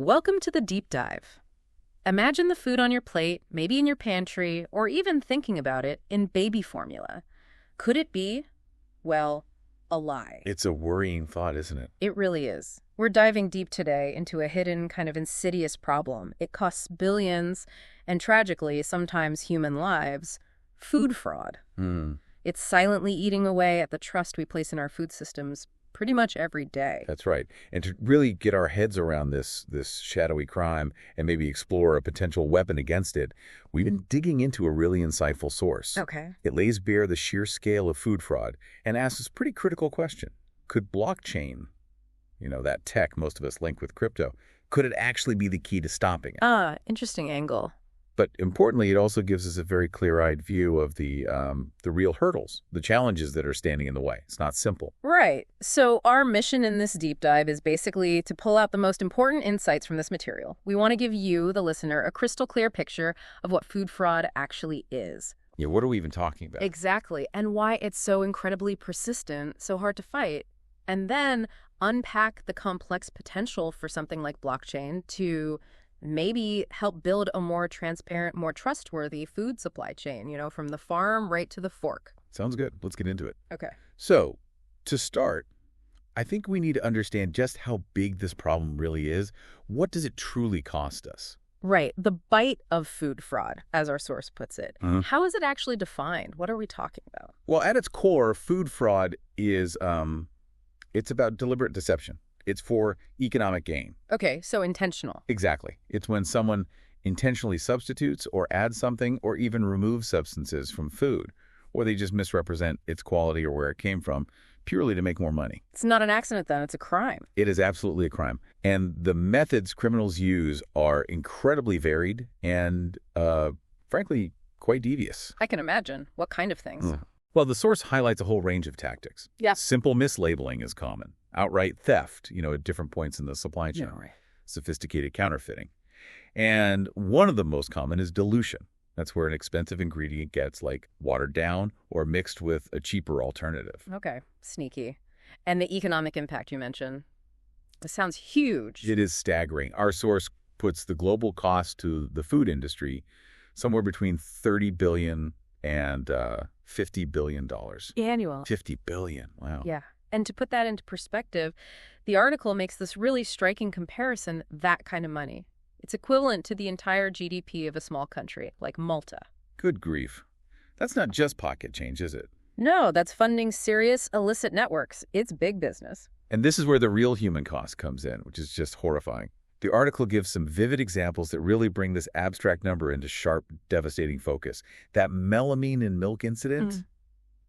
Welcome to the deep dive. Imagine the food on your plate, maybe in your pantry, or even thinking about it in baby formula. Could it be, well, a lie? It's a worrying thought, isn't it? It really is. We're diving deep today into a hidden, kind of insidious problem. It costs billions, and tragically, sometimes human lives, food fraud. It's silently eating away at the trust we place in our food systems pretty much every day. That's right. And to really get our heads around this shadowy crime and maybe explore a potential weapon against it, we've been digging into a really insightful source. Okay. It lays bare the sheer scale of food fraud and asks this pretty critical question. Could blockchain, that tech most of us link with crypto, could it actually be the key to stopping it? Interesting angle. But importantly, it also gives us a very clear-eyed view of the real hurdles, the challenges that are standing in the way. It's not simple. Right. So our mission in this deep dive is basically to pull out the most important insights from this material. We want to give you, the listener, a crystal clear picture of what food fraud actually is. Yeah, what are we even talking about? Exactly. And why it's so incredibly persistent, so hard to fight. And then unpack the complex potential for something like blockchain to maybe help build a more transparent, more trustworthy food supply chain, from the farm right to the fork. Sounds good. Let's get into it. Okay. So, to start, I think we need to understand just how big this problem really is. What does it truly cost us? Right. The bite of food fraud, as our source puts it. How is it actually defined? What are we talking about? Well, at its core, food fraud is, it's about deliberate deception. It's for economic gain. Okay, so intentional. Exactly. It's when someone intentionally substitutes or adds something or even removes substances from food, or they just misrepresent its quality or where it came from, purely to make more money. It's not an accident then, it's a crime. It is absolutely a crime. And the methods criminals use are incredibly varied and, frankly, quite devious. I can imagine. What kind of things? Well, the source highlights a whole range of tactics. Yeah. Simple mislabeling is common. Outright theft, at different points in the supply chain. Yeah, right. Sophisticated counterfeiting. And one of the most common is dilution. That's where an expensive ingredient gets watered down or mixed with a cheaper alternative. Okay, sneaky. And the economic impact you mentioned, this sounds huge. It is staggering. Our source puts the global cost to the food industry somewhere between $30 billion and $50 billion. Annual. $50 billion, wow. Yeah. And to put that into perspective, the article makes this really striking comparison, that kind of money. It's equivalent to the entire GDP of a small country, like Malta. Good grief. That's not just pocket change, is it? No, that's funding serious illicit networks. It's big business. And this is where the real human cost comes in, which is just horrifying. The article gives some vivid examples that really bring this abstract number into sharp, devastating focus. That melamine in milk incident,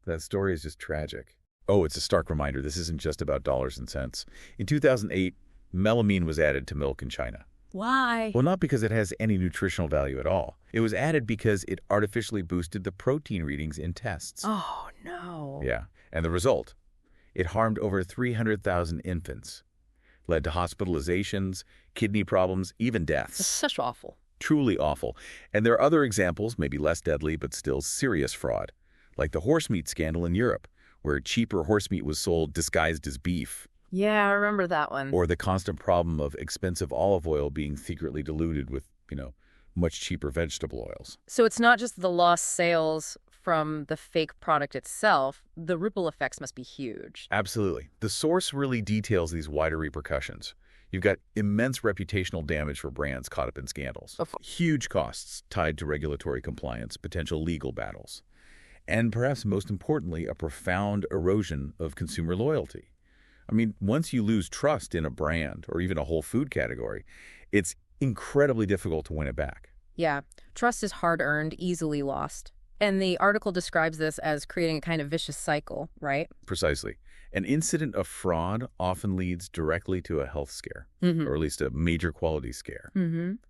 that story is just tragic. Oh, it's a stark reminder. This isn't just about dollars and cents. In 2008, melamine was added to milk in China. Why? Well, not because it has any nutritional value at all. It was added because it artificially boosted the protein readings in tests. Oh, no. Yeah. And the result? It harmed over 300,000 infants. Led to hospitalizations, kidney problems, even deaths. It's such awful. Truly awful. And there are other examples, maybe less deadly, but still serious fraud, like the horsemeat scandal in Europe, where cheaper horsemeat was sold disguised as beef. Yeah, I remember that one. Or the constant problem of expensive olive oil being secretly diluted with, much cheaper vegetable oils. So it's not just the lost sales from the fake product itself. The ripple effects must be huge. Absolutely. The source really details these wider repercussions. You've got immense reputational damage for brands caught up in scandals. Huge costs tied to regulatory compliance, potential legal battles. And perhaps most importantly, a profound erosion of consumer loyalty. I mean, once you lose trust in a brand or even a whole food category, it's incredibly difficult to win it back. Yeah, trust is hard-earned, easily lost. And the article describes this as creating a kind of vicious cycle, right? Precisely. An incident of fraud often leads directly to a health scare, or at least a major quality scare.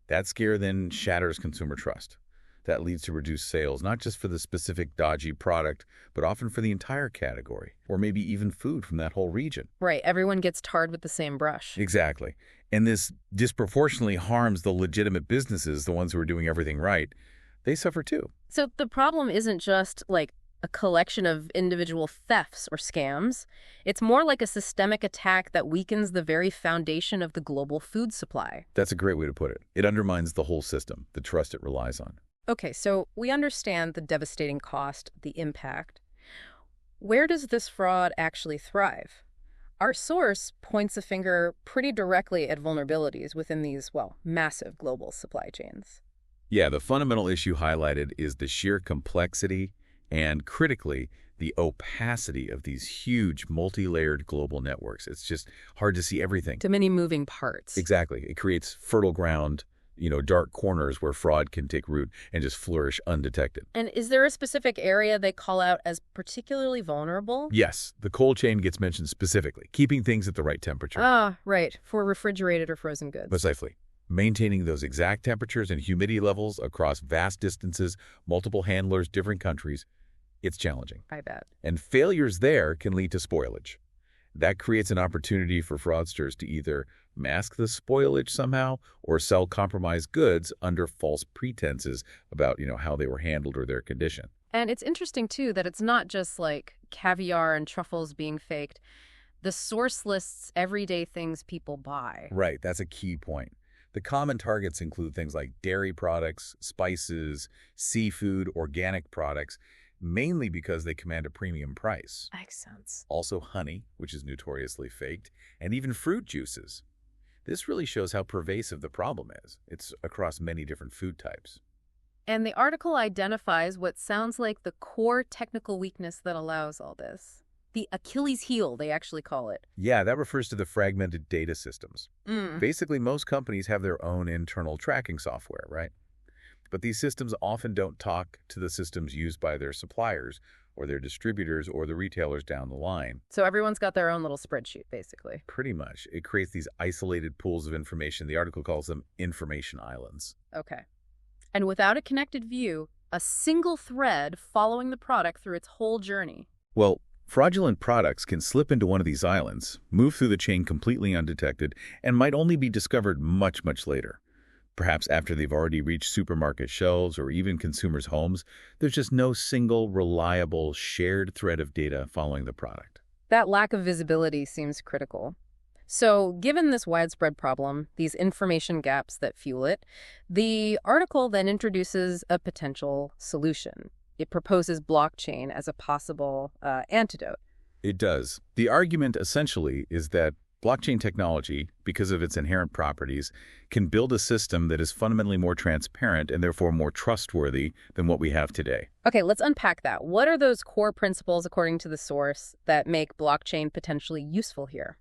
That scare then shatters consumer trust. That leads to reduced sales, not just for the specific dodgy product, but often for the entire category, or maybe even food from that whole region. Right, everyone gets tarred with the same brush. Exactly. And this disproportionately harms the legitimate businesses, the ones who are doing everything right. They suffer too. So the problem isn't just, a collection of individual thefts or scams. It's more like a systemic attack that weakens the very foundation of the global food supply. That's a great way to put it. It undermines the whole system, the trust it relies on. Okay, so we understand the devastating cost, the impact. Where does this fraud actually thrive? Our source points a finger pretty directly at vulnerabilities within these, well, massive global supply chains. Yeah, the fundamental issue highlighted is the sheer complexity and, critically, the opacity of these huge multi-layered global networks. It's just hard to see everything. Too many moving parts. Exactly. It creates fertile ground, dark corners where fraud can take root and just flourish undetected. And is there a specific area they call out as particularly vulnerable? Yes, the cold chain gets mentioned specifically, keeping things at the right temperature. Ah, right, for refrigerated or frozen goods. Precisely. Maintaining those exact temperatures and humidity levels across vast distances, multiple handlers, different countries, it's challenging. I bet. And failures there can lead to spoilage. That creates an opportunity for fraudsters to either mask the spoilage somehow or sell compromised goods under false pretenses about, how they were handled or their condition. And it's interesting, too, that it's not just like caviar and truffles being faked. The source lists everyday things people buy. Right, that's a key point. The common targets include things like dairy products, spices, seafood, organic products, mainly because they command a premium price. Makes sense. Also honey, which is notoriously faked, and even fruit juices. This really shows how pervasive the problem is. It's across many different food types. And the article identifies what sounds like the core technical weakness that allows all this. The Achilles heel, they actually call it. Yeah, that refers to the fragmented data systems. Basically, most companies have their own internal tracking software, right? But these systems often don't talk to the systems used by their suppliers or their distributors or the retailers down the line. So everyone's got their own little spreadsheet, basically. Pretty much. It creates these isolated pools of information. The article calls them information islands. Okay. And without a connected view, a single thread following the product through its whole journey. Well, fraudulent products can slip into one of these islands, move through the chain completely undetected, and might only be discovered much, much later. Perhaps after they've already reached supermarket shelves or even consumers' homes. There's just no single, reliable, shared thread of data following the product. That lack of visibility seems critical. So, given this widespread problem, these information gaps that fuel it, the article then introduces a potential solution. It proposes blockchain as a possible antidote. It does. The argument essentially is that blockchain technology, because of its inherent properties, can build a system that is fundamentally more transparent and therefore more trustworthy than what we have today. Okay, let's unpack that. What are those core principles, according to the source, that make blockchain potentially useful here?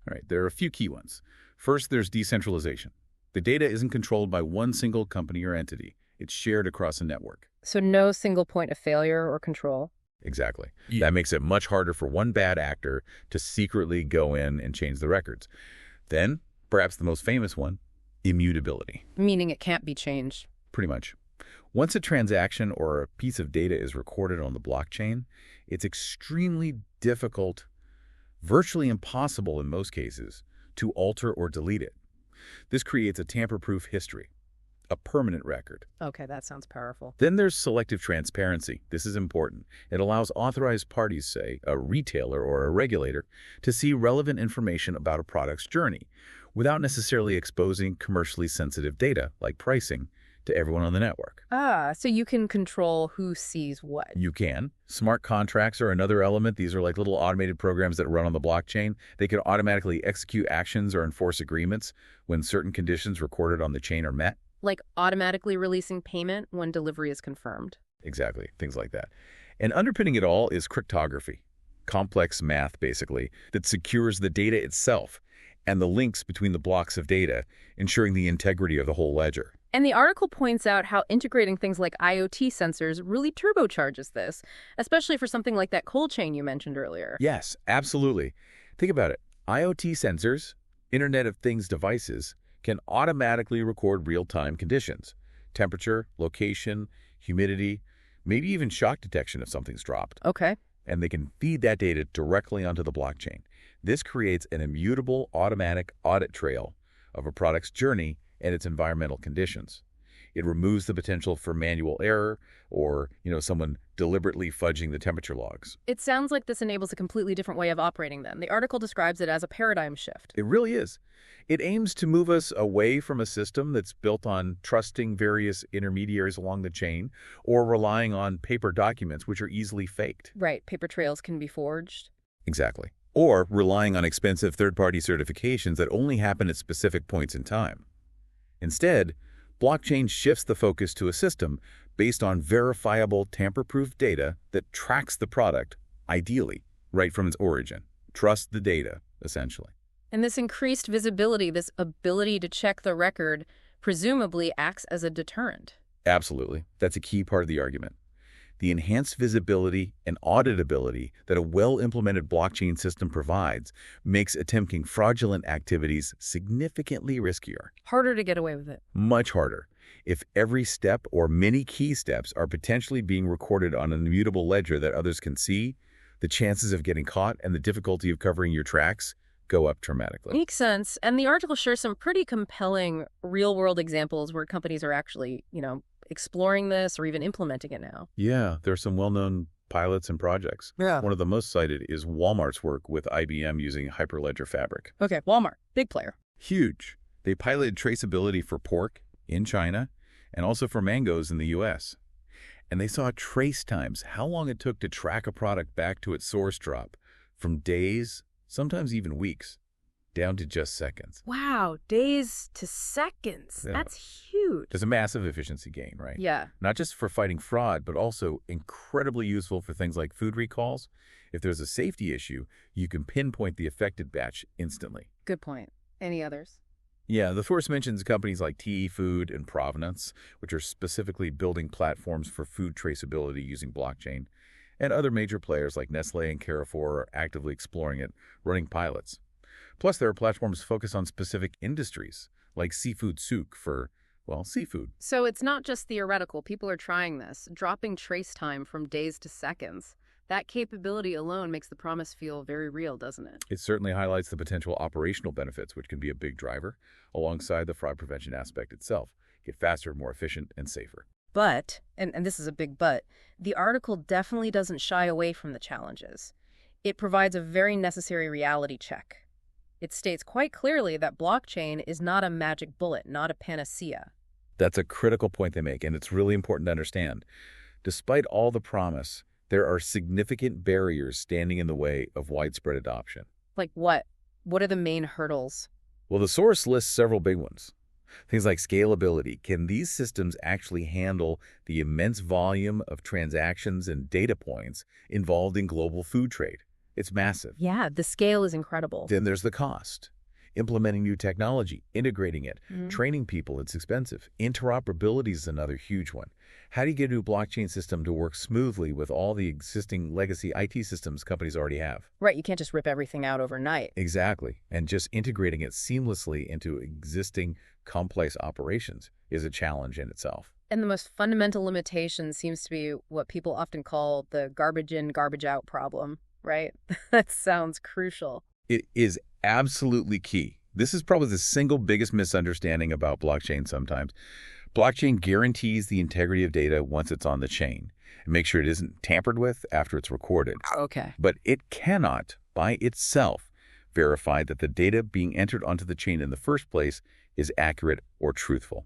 All right, there are a few key ones. First, there's decentralization. The data isn't controlled by one single company or entity. It's shared across a network. So no single point of failure or control? Exactly. That makes it much harder for one bad actor to secretly go in and change the records. Then, perhaps the most famous one, immutability. Meaning it can't be changed. Pretty much. Once a transaction or a piece of data is recorded on the blockchain, it's extremely difficult, virtually impossible in most cases, to alter or delete it. This creates a tamper-proof history, a permanent record. Okay, that sounds powerful. Then there's selective transparency. This is important. It allows authorized parties, say a retailer or a regulator, to see relevant information about a product's journey without necessarily exposing commercially sensitive data, like pricing, to everyone on the network. Ah, so you can control who sees what. You can. Smart contracts are another element. These are like little automated programs that run on the blockchain. They can automatically execute actions or enforce agreements when certain conditions recorded on the chain are met. Like automatically releasing payment when delivery is confirmed. Exactly, things like that. And underpinning it all is cryptography, complex math, basically, that secures the data itself and the links between the blocks of data, ensuring the integrity of the whole ledger. And the article points out how integrating things like IoT sensors really turbocharges this, especially for something like that cold chain you mentioned earlier. Yes, absolutely. Think about it. IoT sensors, Internet of Things devices, can automatically record real-time conditions, temperature, location, humidity, maybe even shock detection if something's dropped. Okay. And they can feed that data directly onto the blockchain. This creates an immutable automatic audit trail of a product's journey and its environmental conditions. It removes the potential for manual error or, someone deliberately fudging the temperature logs. It sounds like this enables a completely different way of operating then. The article describes it as a paradigm shift. It really is. It aims to move us away from a system that's built on trusting various intermediaries along the chain or relying on paper documents which are easily faked. Right, paper trails can be forged. Exactly. Or relying on expensive third-party certifications that only happen at specific points in time. Instead, blockchain shifts the focus to a system based on verifiable tamper-proof data that tracks the product, ideally, right from its origin. Trust the data, essentially. And this increased visibility, this ability to check the record, presumably acts as a deterrent. Absolutely. That's a key part of the argument. The enhanced visibility and auditability that a well-implemented blockchain system provides makes attempting fraudulent activities significantly riskier. Harder to get away with it. Much harder. If every step or many key steps are potentially being recorded on an immutable ledger that others can see, the chances of getting caught and the difficulty of covering your tracks go up dramatically. Makes sense. And the article shares some pretty compelling real-world examples where companies are actually, exploring this or even implementing it now. Yeah, there are some well-known pilots and projects. Yeah. One of the most cited is Walmart's work with IBM using Hyperledger Fabric. Okay, Walmart, big player. Huge. They piloted traceability for pork in China and also for mangoes in the U.S. And they saw trace times, how long it took to track a product back to its source drop, from days, sometimes even weeks, down to just seconds. Wow, days to seconds. Yeah. That's huge. There's a massive efficiency gain, right? Yeah. Not just for fighting fraud, but also incredibly useful for things like food recalls. If there's a safety issue, you can pinpoint the affected batch instantly. Good point. Any others? Yeah, the source mentions companies like TE Food and Provenance, which are specifically building platforms for food traceability using blockchain, and other major players like Nestle and Carrefour are actively exploring it, running pilots. Plus, there are platforms focused on specific industries, like seafood souk for, seafood. So it's not just theoretical. People are trying this, dropping trace time from days to seconds. That capability alone makes the promise feel very real, doesn't it? It certainly highlights the potential operational benefits, which can be a big driver, alongside the fraud prevention aspect itself. Get faster, more efficient, and safer. But, and this is a big but, the article definitely doesn't shy away from the challenges. It provides a very necessary reality check. It states quite clearly that blockchain is not a magic bullet, not a panacea. That's a critical point they make, and it's really important to understand. Despite all the promise, there are significant barriers standing in the way of widespread adoption. Like what? What are the main hurdles? Well, the source lists several big ones. Things like scalability. Can these systems actually handle the immense volume of transactions and data points involved in global food trade? It's massive. Yeah, the scale is incredible. Then there's the cost. Implementing new technology, integrating it, training people, it's expensive. Interoperability is another huge one. How do you get a new blockchain system to work smoothly with all the existing legacy IT systems companies already have? Right, you can't just rip everything out overnight. Exactly. And just integrating it seamlessly into existing complex operations is a challenge in itself. And the most fundamental limitation seems to be what people often call the garbage in, garbage out problem, right? That sounds crucial. It is absolutely key. This is probably the single biggest misunderstanding about blockchain sometimes. Blockchain guarantees the integrity of data once it's on the chain and make sure it isn't tampered with after it's recorded. Okay. But it cannot, by itself, verify that the data being entered onto the chain in the first place is accurate or truthful.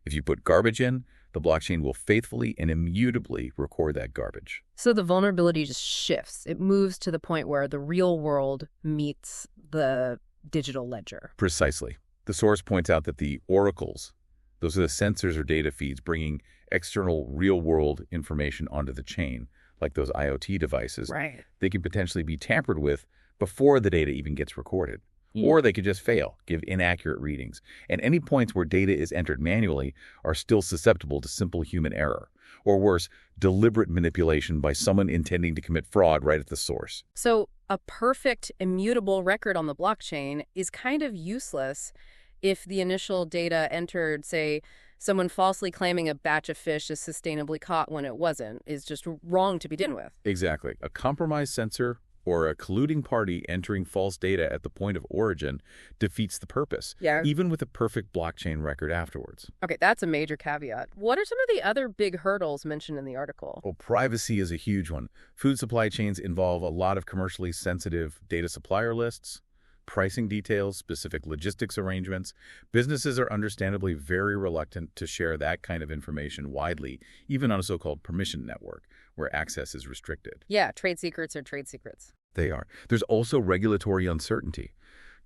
If you put garbage in, the blockchain will faithfully and immutably record that garbage. So the vulnerability just shifts. It moves to the point where the real world meets the digital ledger. Precisely. The source points out that the oracles, those are the sensors or data feeds bringing external real-world information onto the chain, like those IoT devices. Right. They can potentially be tampered with before the data even gets recorded. Or they could just fail, give inaccurate readings. And any points where data is entered manually are still susceptible to simple human error. Or worse, deliberate manipulation by someone intending to commit fraud right at the source. So a perfect immutable record on the blockchain is kind of useless if the initial data entered, say, someone falsely claiming a batch of fish is sustainably caught when it wasn't, is just wrong to begin with. Exactly. A compromised sensor or a colluding party entering false data at the point of origin defeats the purpose, Yeah. even with a perfect blockchain record afterwards. Okay, that's a major caveat. What are some of the other big hurdles mentioned in the article? Well, privacy is a huge one. Food supply chains involve a lot of commercially sensitive data supplier lists, pricing details, specific logistics arrangements. Businesses are understandably very reluctant to share that kind of information widely, even on a so-called permission network, where access is restricted. Yeah, trade secrets are trade secrets. They are. There's also regulatory uncertainty.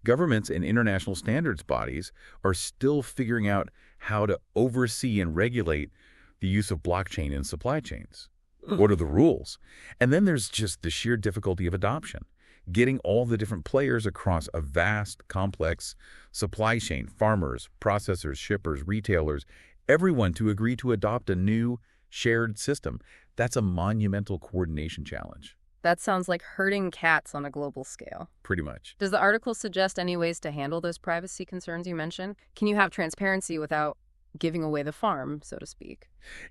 Governments and international standards bodies are still figuring out how to oversee and regulate the use of blockchain in supply chains. What are the rules? And then there's just the sheer difficulty of adoption. Getting all the different players across a vast, complex supply chain, farmers, processors, shippers, retailers, everyone to agree to adopt a new, shared system. That's a monumental coordination challenge. That sounds like herding cats on a global scale. Pretty much. Does the article suggest any ways to handle those privacy concerns you mentioned? Can you have transparency without giving away the farm, so to speak?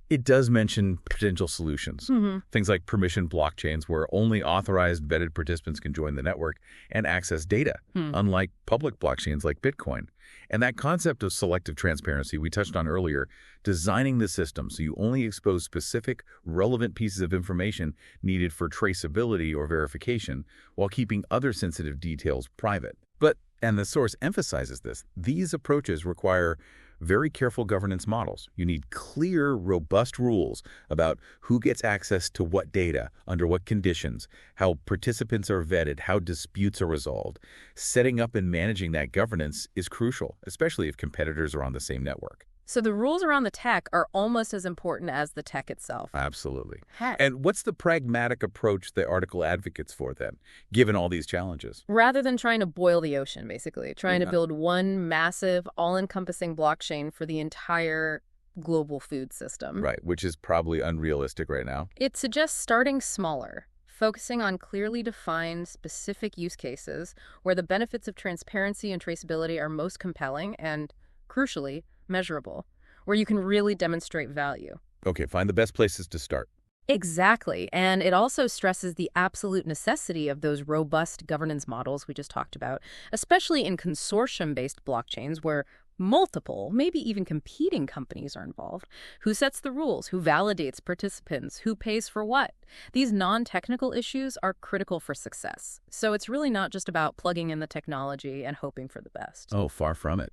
It does mention potential solutions. Things like permission blockchains where only authorized vetted participants can join the network and access data, unlike public blockchains like Bitcoin. And that concept of selective transparency we touched on earlier, designing the system so you only expose specific, relevant pieces of information needed for traceability or verification while keeping other sensitive details private. But, and the source emphasizes this, these approaches require very careful governance models. You need clear, robust rules about who gets access to what data, under what conditions, how participants are vetted, how disputes are resolved. Setting up and managing that governance is crucial, especially if competitors are on the same network. So the rules around the tech are almost as important as the tech itself. Absolutely. Heck. And what's the pragmatic approach the article advocates for then, given all these challenges? Rather than trying to boil the ocean, basically, trying to build one massive, all-encompassing blockchain for the entire global food system. Right, which is probably unrealistic right now. It suggests starting smaller, focusing on clearly defined, specific use cases where the benefits of transparency and traceability are most compelling and, crucially, measurable, where you can really demonstrate value. Okay, find the best places to start. Exactly. And it also stresses the absolute necessity of those robust governance models we just talked about, especially in consortium-based blockchains where multiple, maybe even competing companies are involved. Who sets the rules? Who validates participants? Who pays for what? These non-technical issues are critical for success. So it's really not just about plugging in the technology and hoping for the best. Oh, far from it.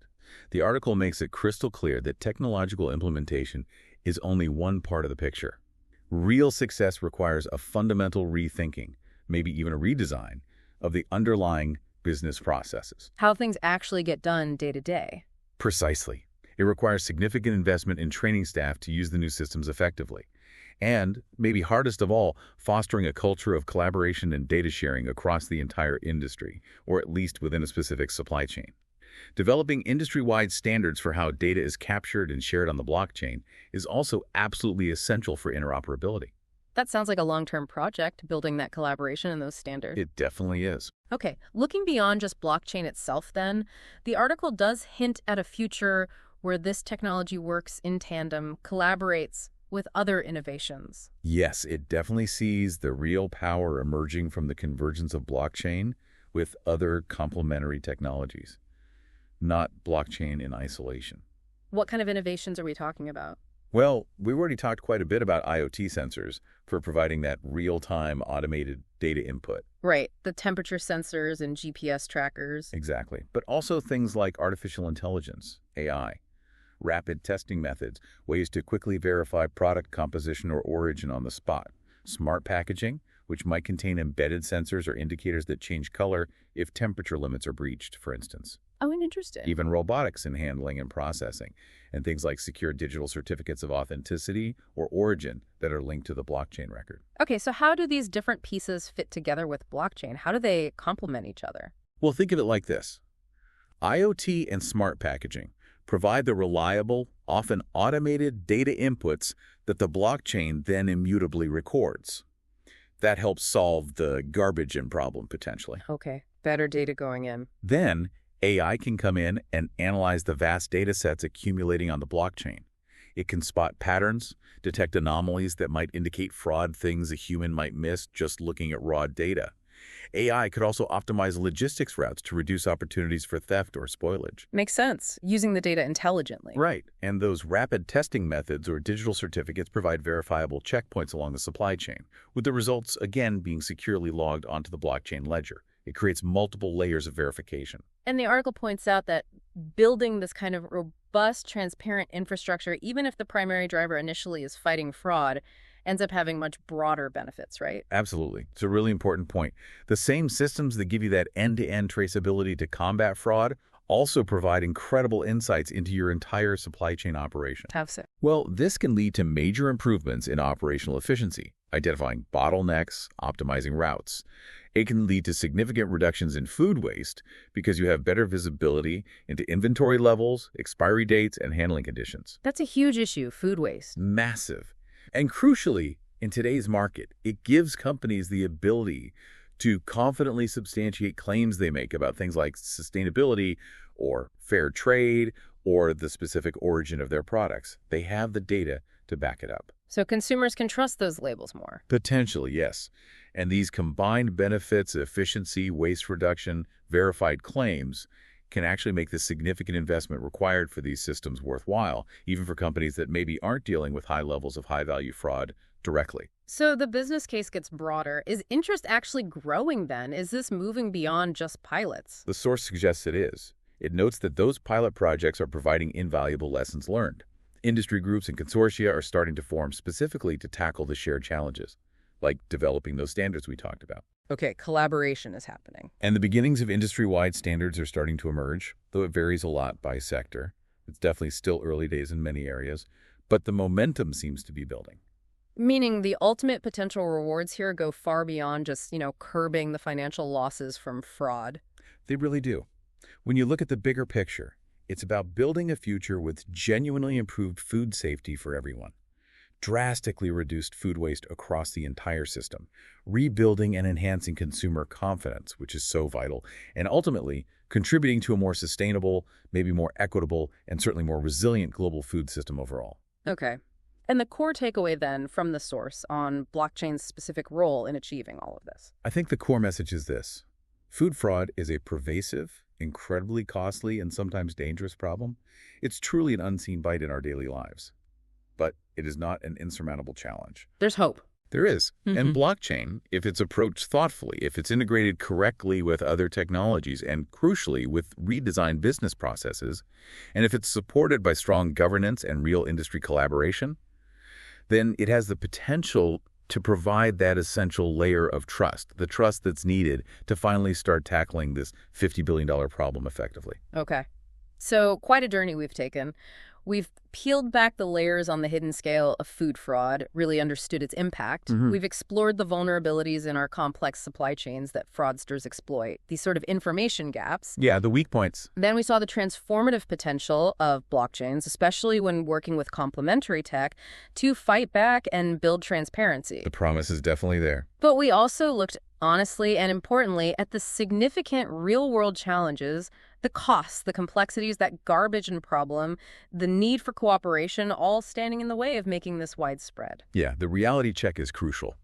The article makes it crystal clear that technological implementation is only one part of the picture. Real success requires a fundamental rethinking, maybe even a redesign, of the underlying business processes. How things actually get done day to day. Precisely. It requires significant investment in training staff to use the new systems effectively. And, maybe hardest of all, fostering a culture of collaboration and data sharing across the entire industry, or at least within a specific supply chain. Developing industry-wide standards for how data is captured and shared on the blockchain is also absolutely essential for interoperability. That sounds like a long-term project, building that collaboration and those standards. It definitely is. Okay, looking beyond just blockchain itself then, the article does hint at a future where this technology works in tandem, collaborates with other innovations. Yes, it definitely sees the real power emerging from the convergence of blockchain with other complementary technologies, not blockchain in isolation. What kind of innovations are we talking about? Well, we've already talked quite a bit about IoT sensors for providing that real-time automated data input. Right, the temperature sensors and GPS trackers. Exactly. But also things like artificial intelligence, AI, rapid testing methods, ways to quickly verify product composition or origin on the spot, smart packaging, which might contain embedded sensors or indicators that change color if temperature limits are breached, for instance. Oh, interesting. Even robotics in handling and processing, and things like secure digital certificates of authenticity or origin that are linked to the blockchain record. Okay, so how do these different pieces fit together with blockchain? How do they complement each other? Well, think of it like this. IoT and smart packaging provide the reliable, often automated data inputs that the blockchain then immutably records. That helps solve the garbage in problem, potentially. Okay, better data going in. Then, AI can come in and analyze the vast data sets accumulating on the blockchain. It can spot patterns, detect anomalies that might indicate fraud, things a human might miss just looking at raw data. AI could also optimize logistics routes to reduce opportunities for theft or spoilage. Makes sense, using the data intelligently. Right, and those rapid testing methods or digital certificates provide verifiable checkpoints along the supply chain, with the results, again, being securely logged onto the blockchain ledger. It creates multiple layers of verification. And the article points out that building this kind of robust, transparent infrastructure, even if the primary driver initially is fighting fraud, ends up having much broader benefits, right? Absolutely. It's a really important point. The same systems that give you that end-to-end traceability to combat fraud also provide incredible insights into your entire supply chain operation. How so? Well, this can lead to major improvements in operational efficiency, identifying bottlenecks, optimizing routes. It can lead to significant reductions in food waste because you have better visibility into inventory levels, expiry dates, and handling conditions. That's a huge issue, food waste. Massive. And crucially, in today's market, it gives companies the ability to confidently substantiate claims they make about things like sustainability or fair trade or the specific origin of their products. They have the data to back it up. So consumers can trust those labels more. Potentially, yes. And these combined benefits, efficiency, waste reduction, verified claims can actually make the significant investment required for these systems worthwhile, even for companies that maybe aren't dealing with high levels of high-value fraud directly. So the business case gets broader. Is interest actually growing then? Is this moving beyond just pilots? The source suggests it is. It notes that those pilot projects are providing invaluable lessons learned. Industry groups and consortia are starting to form specifically to tackle the shared challenges, like developing those standards we talked about. Okay, collaboration is happening. And the beginnings of industry-wide standards are starting to emerge, though it varies a lot by sector. It's definitely still early days in many areas, but the momentum seems to be building. Meaning the ultimate potential rewards here go far beyond just, curbing the financial losses from fraud. They really do. When you look at the bigger picture, it's about building a future with genuinely improved food safety for everyone, drastically reduced food waste across the entire system, rebuilding and enhancing consumer confidence, which is so vital, and ultimately contributing to a more sustainable, maybe more equitable, and certainly more resilient global food system overall. Okay. And the core takeaway then from the source on blockchain's specific role in achieving all of this? I think the core message is this. Food fraud is a pervasive, incredibly costly, and sometimes dangerous problem. It's truly an unseen bite in our daily lives. But it is not an insurmountable challenge. There's hope. There is. And blockchain, if it's approached thoughtfully, if it's integrated correctly with other technologies, and crucially with redesigned business processes, and if it's supported by strong governance and real industry collaboration, then it has the potential to provide that essential layer of trust, the trust that's needed to finally start tackling this $50 billion problem effectively. Okay. So quite a journey we've taken. We've peeled back the layers on the hidden scale of food fraud, really understood its impact. We've explored the vulnerabilities in our complex supply chains that fraudsters exploit, these sort of information gaps. Yeah, the weak points. Then we saw the transformative potential of blockchains, especially when working with complementary tech, to fight back and build transparency. The promise is definitely there. But we also looked honestly and importantly at the significant real-world challenges, the costs, the complexities, that garbage and problem, the need for cooperation, all standing in the way of making this widespread. Yeah, the reality check is crucial.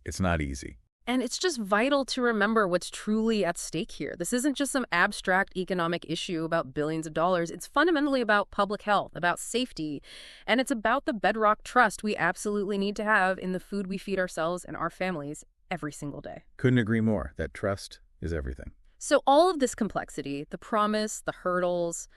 It's not easy. And it's just vital to remember what's truly at stake here. This isn't just some abstract economic issue about billions of dollars. It's fundamentally about public health, about safety, and it's about the bedrock trust we absolutely need to have in the food we feed ourselves and our families every single day. Couldn't agree more. That trust is everything. So all of this complexity, the promise, the hurdles,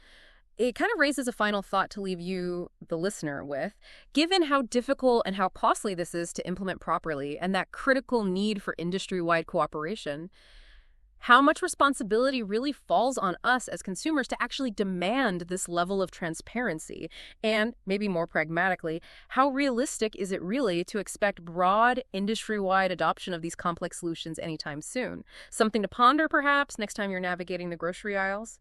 it kind of raises a final thought to leave you, the listener, with. Given how difficult and how costly this is to implement properly and that critical need for industry-wide cooperation, how much responsibility really falls on us as consumers to actually demand this level of transparency? And maybe more pragmatically, how realistic is it really to expect broad industry-wide adoption of these complex solutions anytime soon? Something to ponder, perhaps, next time you're navigating the grocery aisles?